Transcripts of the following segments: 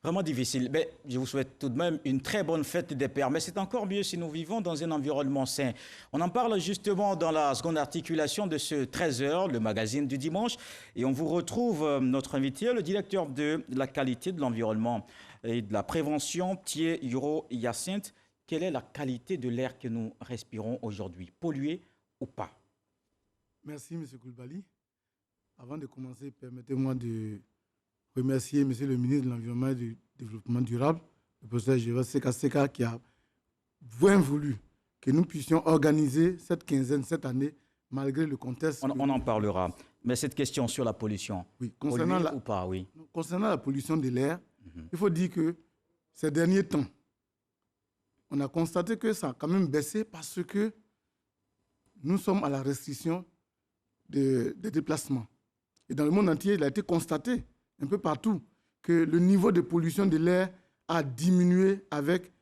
Vraiment difficile. Mais je vous souhaite tout de même une très bonne fête des pères. Mais c'est encore mieux si nous vivons dans un environnement sain. On en parle justement dans la seconde articulation de ce 13h, le magazine du dimanche. Et on vous retrouve, notre invité, le directeur de la qualité de l'environnement et de la prévention, Thier Yoro Hyacinthe. Quelle est la qualité de l'air que nous respirons aujourd'hui? Pollué ou pas? Merci, M. Koulibaly. Avant de commencer, permettez-moi de remercier M. le ministre de l'Environnement et du Développement durable, le professeur Gévas Seka, qui a bien voulu que nous puissions organiser cette quinzaine cette année, malgré le contexte. On en parlera. Mais cette question sur la pollution, oui, concernant ou pas, oui. Concernant la pollution de l'air, il faut dire que ces derniers temps, on a constaté que ça a quand même baissé parce que nous sommes à la restriction des déplacements. Et dans le monde entier, il a été constaté un peu partout que le niveau de pollution de l'air a diminué avec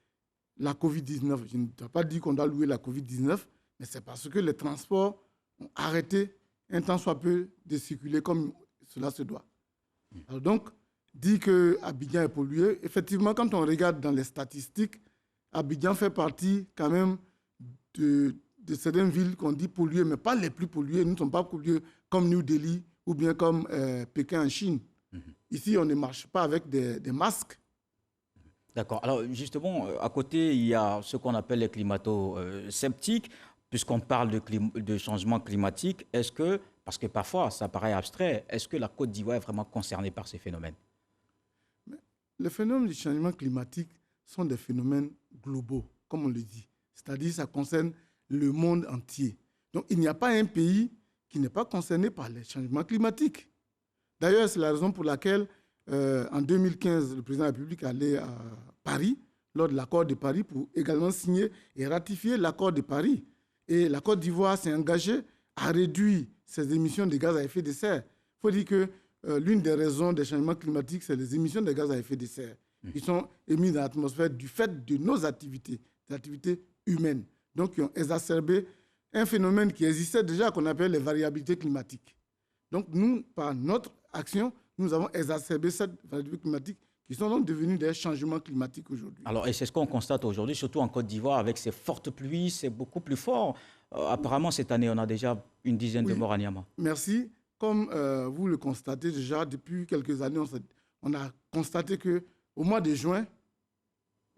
la Covid-19. Je ne dois pas dire qu'on doit louer la Covid-19, mais c'est parce que les transports ont arrêté un temps soit peu de circuler comme cela se doit. Alors donc, dire que Abidjan est pollué, effectivement, quand on regarde dans les statistiques, Abidjan fait partie quand même de certaines villes qu'on dit polluées, mais pas les plus polluées. Nous ne sommes pas pollués comme New Delhi ou bien comme Pékin en Chine. Ici, on ne marche pas avec des masques. D'accord. Alors justement, à côté, il y a ce qu'on appelle les climato-sceptiques, puisqu'on parle de changement climatique. Est-ce que, parce que parfois ça paraît abstrait, est-ce que la Côte d'Ivoire est vraiment concernée par ces phénomènes? Les phénomènes du changement climatique sont des phénomènes globaux, comme on le dit. C'est-à-dire que ça concerne le monde entier. Donc il n'y a pas un pays qui n'est pas concerné par les changements climatiques. D'ailleurs, c'est la raison pour laquelle, en 2015, le président de la République allait à Paris, lors de l'accord de Paris, pour également signer et ratifier l'accord de Paris. Et la Côte d'Ivoire s'est engagée à réduire ses émissions de gaz à effet de serre. Il faut dire que l'une des raisons des changements climatiques, c'est les émissions de gaz à effet de serre. Ils sont émis dans l'atmosphère du fait de nos activités, des activités humaines. Donc, qui ont exacerbé un phénomène qui existait déjà, qu'on appelle les variabilités climatiques. Donc, nous, par notre action, nous avons exacerbé cette variabilité climatique qui sont donc devenus des changements climatiques aujourd'hui. Alors, et c'est ce qu'on constate aujourd'hui, surtout en Côte d'Ivoire, avec ces fortes pluies, c'est beaucoup plus fort. Apparemment, cette année, on a déjà une dizaine de morts à Niamey. Merci. Comme vous le constatez déjà, depuis quelques années, on a constaté qu'au mois de juin,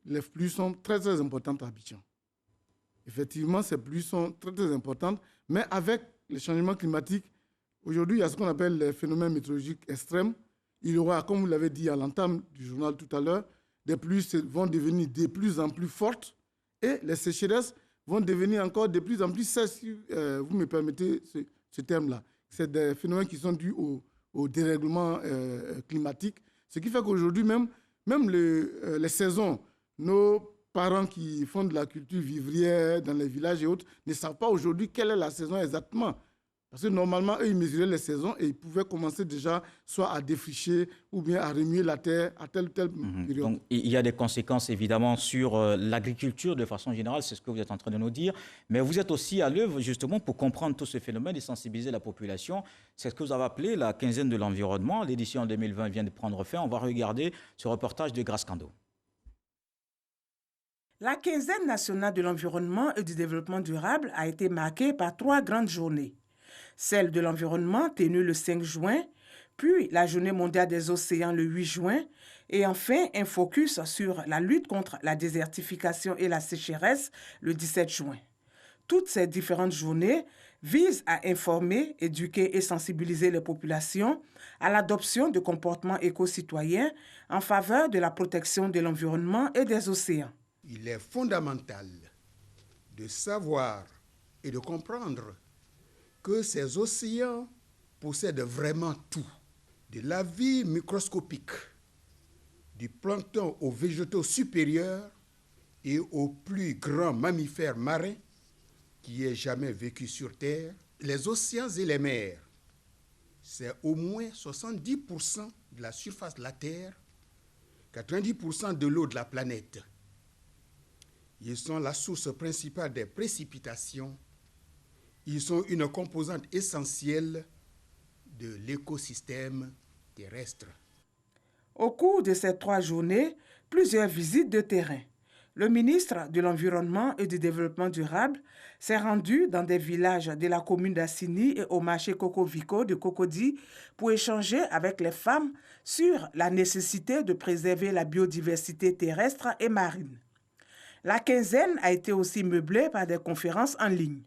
les pluies sont très, très importantes à Abidjan. Effectivement, ces pluies sont très, très importantes, mais avec les changements climatiques, aujourd'hui, il y a ce qu'on appelle les phénomènes météorologiques extrêmes. Il y aura, comme vous l'avez dit à l'entame du journal tout à l'heure, des pluies vont devenir de plus en plus fortes et les sécheresses vont devenir encore de plus en plus sèches, si vous me permettez ce terme-là. C'est des phénomènes qui sont dus au dérèglement climatique. Ce qui fait qu'aujourd'hui, même les saisons, nos parents qui font de la culture vivrière dans les villages et autres ne savent pas aujourd'hui quelle est la saison exactement. Parce que normalement, eux, ils mesuraient les saisons et ils pouvaient commencer déjà soit à défricher ou bien à remuer la terre à telle ou telle période. Donc, il y a des conséquences évidemment sur l'agriculture de façon générale, c'est ce que vous êtes en train de nous dire. Mais vous êtes aussi à l'œuvre justement pour comprendre tous ces phénomènes et sensibiliser la population. C'est ce que vous avez appelé la quinzaine de l'environnement. L'édition 2020 vient de prendre fin. On va regarder ce reportage de Grace Kando. La quinzaine nationale de l'environnement et du développement durable a été marquée par 3 grandes journées. Celle de l'environnement tenue le 5 juin, puis la journée mondiale des océans le 8 juin, et enfin un focus sur la lutte contre la désertification et la sécheresse le 17 juin. Toutes ces différentes journées visent à informer, éduquer et sensibiliser les populations à l'adoption de comportements éco-citoyens en faveur de la protection de l'environnement et des océans. Il est fondamental de savoir et de comprendre que ces océans possèdent vraiment tout, de la vie microscopique, du plancton aux végétaux supérieurs et aux plus grands mammifères marins qui aient jamais vécu sur Terre. Les océans et les mers, c'est au moins 70% de la surface de la Terre, 90% de l'eau de la planète. Ils sont la source principale des précipitations. Ils sont une composante essentielle de l'écosystème terrestre. Au cours de ces 3 journées, plusieurs visites de terrain. Le ministre de l'Environnement et du Développement durable s'est rendu dans des villages de la commune d'Assini et au marché Cocovico de Cocody pour échanger avec les femmes sur la nécessité de préserver la biodiversité terrestre et marine. La quinzaine a été aussi meublée par des conférences en ligne.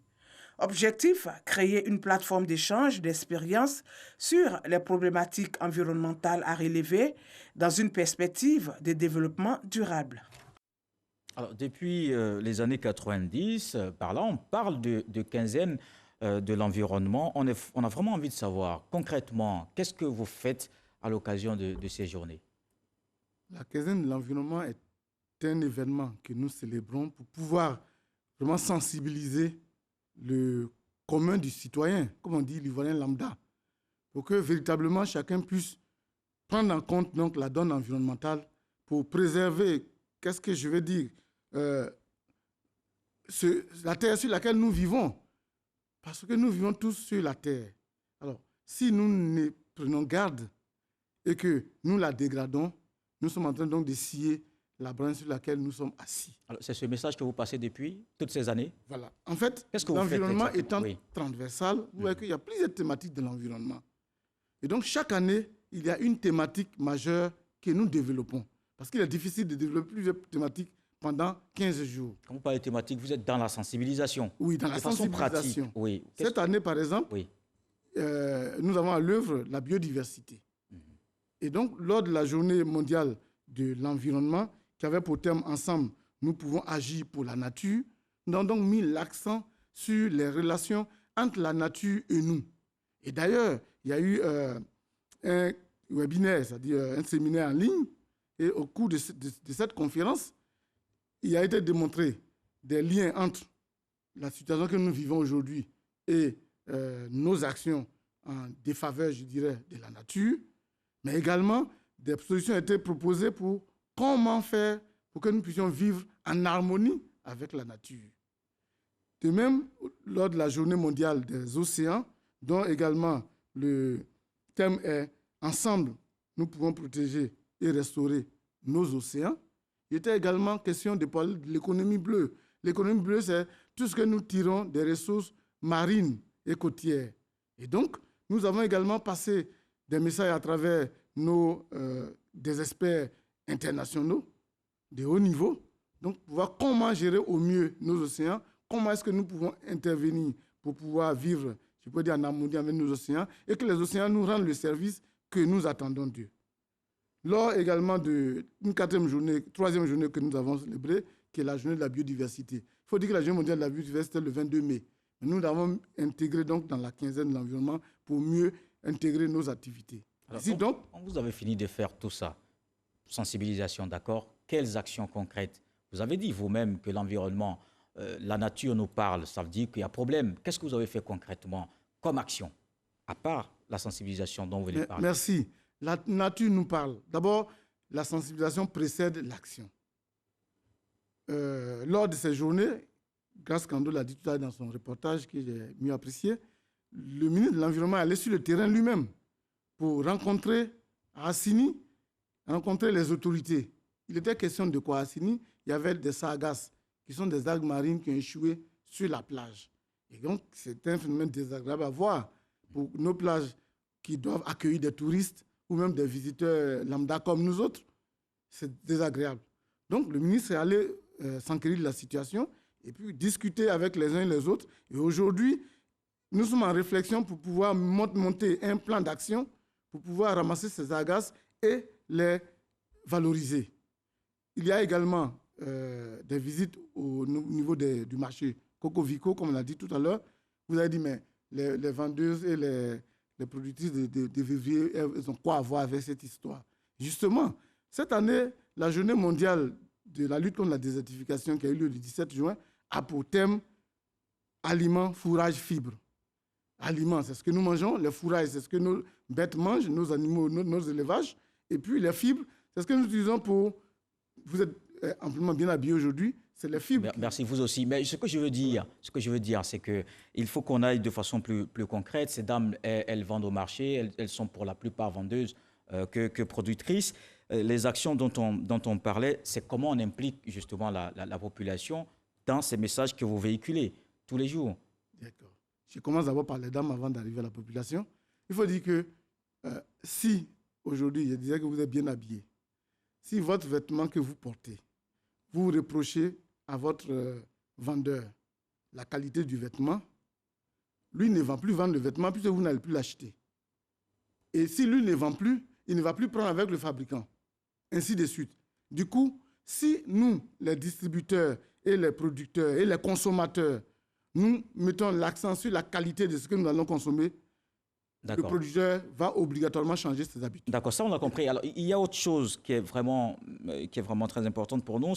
Objectif, créer une plateforme d'échange d'expériences sur les problématiques environnementales à relever dans une perspective de développement durable. Alors, depuis les années 90, par là, on parle de quinzaine de l'environnement. On a vraiment envie de savoir concrètement qu'est-ce que vous faites à l'occasion de ces journées. La quinzaine de l'environnement est un événement que nous célébrons pour pouvoir vraiment sensibiliser le commun du citoyen, comme on dit, l'ivoirien lambda, pour que véritablement chacun puisse prendre en compte donc, la donne environnementale pour préserver, qu'est-ce que je veux dire, la terre sur laquelle nous vivons. Parce que nous vivons tous sur la terre. Alors, si nous ne prenons garde et que nous la dégradons, nous sommes en train donc de scier la branche sur laquelle nous sommes assis. Alors, c'est ce message que vous passez depuis toutes ces années? Voilà. En fait, Qu'est-ce que l'environnement vous faites étant oui. transversal, vous voyez qu'il y a plusieurs thématiques de l'environnement. Et donc, chaque année, il y a une thématique majeure que nous développons. Parce qu'il est difficile de développer plusieurs thématiques pendant 15 jours. Quand vous parlez de thématique, vous êtes dans la sensibilisation. Oui, dans la sensibilisation. Pratique, oui. Cette année, par exemple, oui. Nous avons à l'œuvre la biodiversité. Et donc, lors de la journée mondiale de l'environnement, qui avait pour thème ensemble, nous pouvons agir pour la nature, nous avons donc mis l'accent sur les relations entre la nature et nous. Et d'ailleurs, il y a eu un webinaire, c'est-à-dire un séminaire en ligne, et au cours de cette conférence, il a été démontré des liens entre la situation que nous vivons aujourd'hui et nos actions en défaveur, je dirais, de la nature, mais également des solutions ont été proposées pour comment faire pour que nous puissions vivre en harmonie avec la nature. De même, lors de la journée mondiale des océans, dont également le thème est « Ensemble, nous pouvons protéger et restaurer nos océans », il était également question de parler de l'économie bleue. L'économie bleue, c'est tout ce que nous tirons des ressources marines et côtières. Et donc, nous avons également passé des messages à travers des experts internationaux de haut niveau, donc pour voir comment gérer au mieux nos océans, comment est-ce que nous pouvons intervenir pour pouvoir vivre, je peux dire, en harmonie avec nos océans, et que les océans nous rendent le service que nous attendons d'eux. Lors également d'une troisième journée que nous avons célébrée, qui est la journée de la biodiversité. Il faut dire que la journée mondiale de la biodiversité est le 22 mai. Nous l'avons intégré donc dans la quinzaine de l'environnement pour mieux intégrer nos activités. Alors, Ici, donc, vous avez fini de faire tout ça, sensibilisation, d'accord. Quelles actions concrètes? Vous avez dit vous-même que l'environnement, la nature nous parle, ça veut dire qu'il y a problème. Qu'est-ce que vous avez fait concrètement comme action, à part la sensibilisation dont vous venez de parler? Merci. La nature nous parle. D'abord, la sensibilisation précède l'action. Lors de ces journées, Grace Kando l'a dit tout à l'heure dans son reportage que j'ai mieux apprécié, le ministre de l'Environnement est allé sur le terrain lui-même pour rencontrer à Assini, rencontrer les autorités. Il était question de quoi à Assini? Il y avait des sargasses, qui sont des algues marines qui ont échoué sur la plage. Et donc, c'est un phénomène désagréable à voir pour nos plages qui doivent accueillir des touristes ou même des visiteurs lambda comme nous autres. C'est désagréable. Donc, le ministre est allé s'enquérir de la situation et puis discuter avec les uns et les autres. Et aujourd'hui, nous sommes en réflexion pour pouvoir monter un plan d'action pour pouvoir ramasser ces sargasses et les valoriser. Il y a également des visites au niveau du marché Cocovico, comme on l'a dit tout à l'heure. Vous avez dit, mais les vendeuses et les productrices de vivriers, elles ont quoi à voir avec cette histoire? Justement, cette année, la journée mondiale de la lutte contre la désertification qui a eu lieu le 17 juin a pour thème aliments, fourrage, fibres. Aliments, c'est ce que nous mangeons. Les fourrages, c'est ce que nos bêtes mangent, nos animaux, nos élevages. Et puis les fibres, c'est ce que nous utilisons pour... Vous êtes amplement bien habillés aujourd'hui, c'est les fibres. Merci, vous aussi. Mais ce que je veux dire, c'est qu'il faut qu'on aille de façon plus concrète. Ces dames, elles vendent au marché, elles sont pour la plupart vendeuses que productrices. les actions dont on parlait, c'est comment on implique justement la population dans ces messages que vous véhiculez tous les jours. D'accord. Je commence d'abord par les dames avant d'arriver à la population. Il faut dire que si aujourd'hui, je disais que vous êtes bien habillé, si votre vêtement que vous portez, vous reprochez à votre vendeur la qualité du vêtement, lui ne va plus vendre le vêtement puisque vous n'allez plus l'acheter. Et si lui ne vend plus, il ne va plus prendre avec le fabricant, ainsi de suite. Du coup, si nous, les distributeurs et les producteurs et les consommateurs, nous mettons l'accent sur la qualité de ce que nous allons consommer, le producteur va obligatoirement changer ses habitudes. D'accord, ça on a compris. Alors, il y a autre chose qui est vraiment très importante pour nous,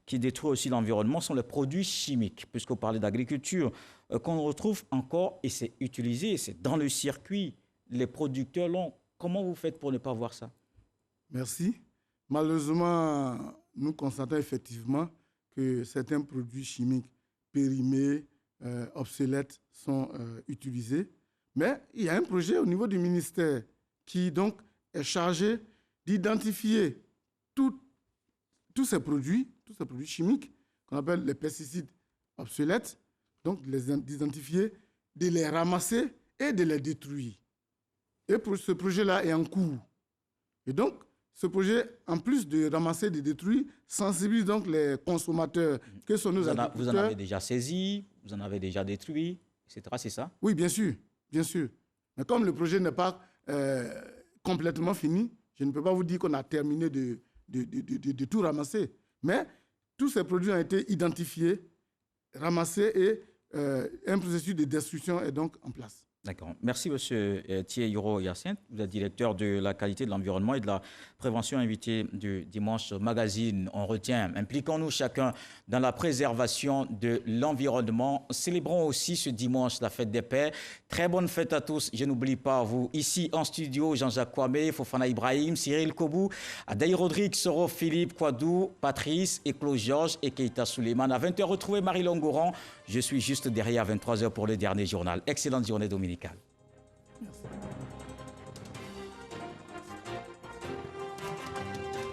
qui détruit aussi l'environnement, sont les produits chimiques, puisque vous parlez d'agriculture, qu'on retrouve encore, et c'est utilisé, c'est dans le circuit, les producteurs l'ont. Comment vous faites pour ne pas voir ça? Merci. Malheureusement, nous constatons effectivement que certains produits chimiques périmés, obsolètes, sont utilisés. Mais il y a un projet au niveau du ministère qui donc est chargé d'identifier tous ces produits chimiques qu'on appelle les pesticides obsolètes, donc de les identifier, de les ramasser et de les détruire. Et pour ce projet-là est en cours. Et donc, ce projet, en plus de ramasser et de détruire, sensibilise donc les consommateurs, que sont nos agriculteurs. Vous en avez déjà saisi, vous en avez déjà détruit, etc. C'est ça? Oui, bien sûr. Bien sûr. Mais comme le projet n'est pas complètement fini, je ne peux pas vous dire qu'on a terminé de tout ramasser. Mais tous ces produits ont été identifiés, ramassés et un processus de destruction est donc en place. D'accord. Merci, M. Thié-Yoro Hyacinthe. Vous êtes directeur de la qualité de l'environnement et de la prévention, invité du Dimanche Magazine. On retient, impliquons-nous chacun dans la préservation de l'environnement. Célébrons aussi ce dimanche la fête des pères. Très bonne fête à tous. Je n'oublie pas vous. Ici en studio, Jean-Jacques Kwame, Fofana Ibrahim, Cyril Kobou, Adaï Rodrigue, Soro Philippe, Kwadou, Patrice, Eklo Georges et Keita Suleiman. À 20h, retrouvez Marie Longoran. Je suis juste derrière à 23h pour le dernier journal. Excellente journée dominicale.